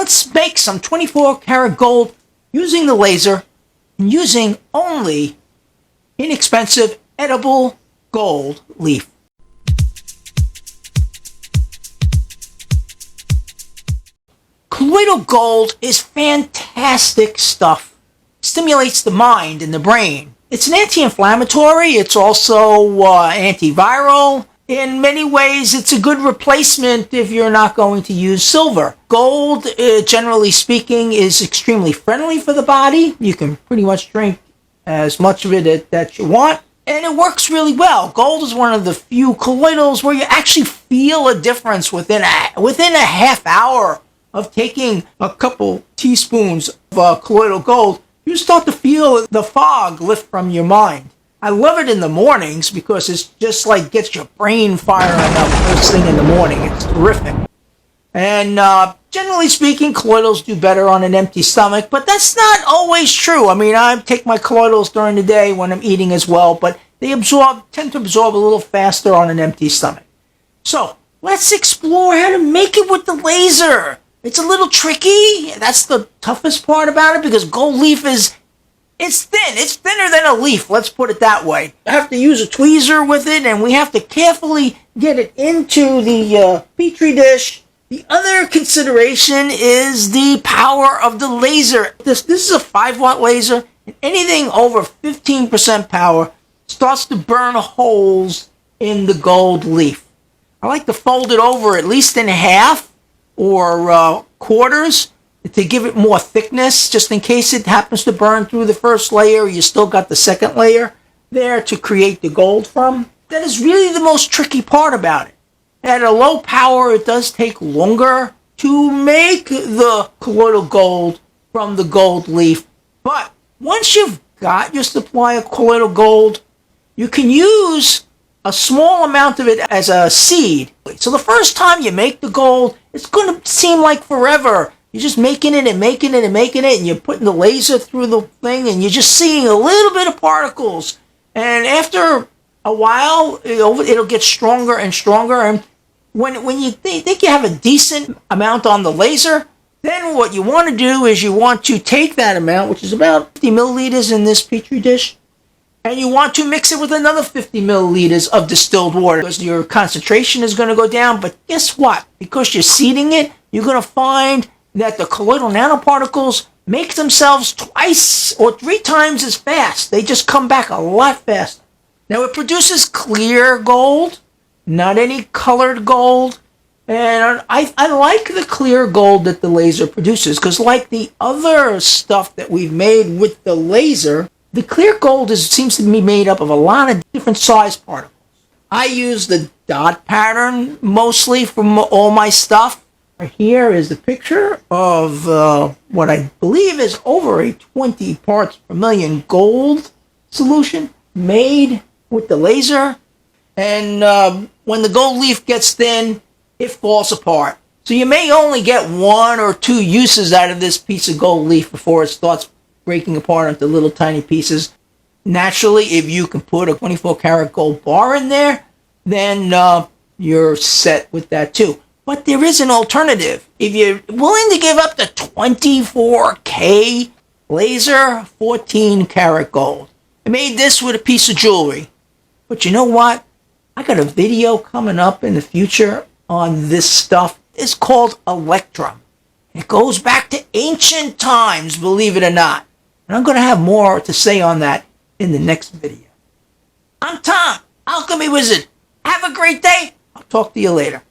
let's make some 24 karat gold using the laser and using only inexpensive edible gold leaf. Colloidal gold is fantastic stuff. Stimulates the mind and the brain. It's an anti-inflammatory. It's also antiviral. In many ways, it's a good replacement if you're not going to use silver. Gold, generally speaking, is extremely friendly for the body. You can pretty much drink as much of it that you want, and it works really well. Gold is one of the few colloidals where you actually feel a difference within a half hour of taking a couple teaspoons of colloidal gold. You start to feel the fog lift from your mind. I love it in the mornings because it's just like gets your brain firing up first thing in the morning. It's terrific. And generally speaking, colloidals do better on an empty stomach, but that's not always true. I mean, I take my colloidals during the day when I'm eating as well, but they tend to absorb a little faster on an empty stomach. So let's explore how to make it with the laser. It's a little tricky. That's the toughest part about it because gold leaf it's thin. It's thinner than a leaf, let's put it that way. I have to use a tweezer with it, and we have to carefully get it into the Petri dish. The other consideration is the power of the laser. This is a 5-watt laser, and anything over 15% power starts to burn holes in the gold leaf. I like to fold it over at least in half or quarters to give it more thickness, just in case it happens to burn through the first layer. You still got the second layer there to create the gold from. That is really the most tricky part about it. At a low power, it does take longer to make the colloidal gold from the gold leaf. But once you've got your supply of colloidal gold, you can use a small amount of it as a seed. So the first time you make the gold, it's going to seem like forever. You're just making it and making it and making it, and you're putting the laser through the thing, and you're just seeing a little bit of particles. And after a while, it'll get stronger and stronger. And when you think you have a decent amount on the laser, then what you want to do is you want to take that amount, which is about 50 milliliters in this Petri dish, and you want to mix it with another 50 milliliters of distilled water because your concentration is going to go down. But guess what? Because you're seeding it, you're going to find that the colloidal nanoparticles make themselves 2 or 3 times as fast. They just come back a lot faster. Now it produces clear gold, not any colored gold. And I like the clear gold that the laser produces because like the other stuff that we've made with the laser, the clear gold seems to be made up of a lot of different size particles. I use the dot pattern mostly from all my stuff. Here is the picture of what I believe is over a 20 parts per million gold solution made with the laser. And when the gold leaf gets thin, it falls apart. So you may only get 1 or 2 uses out of this piece of gold leaf before it starts breaking apart into little tiny pieces. Naturally, if you can put a 24 karat gold bar in there, then you're set with that too. But there is an alternative. If you're willing to give up the 24K laser, 14 karat gold. I made this with a piece of jewelry. But you know what? I got a video coming up in the future on this stuff. It's called Electrum. It goes back to ancient times, believe it or not. And I'm going to have more to say on that in the next video. I'm Tom, Alchemy Wizard. Have a great day. I'll talk to you later.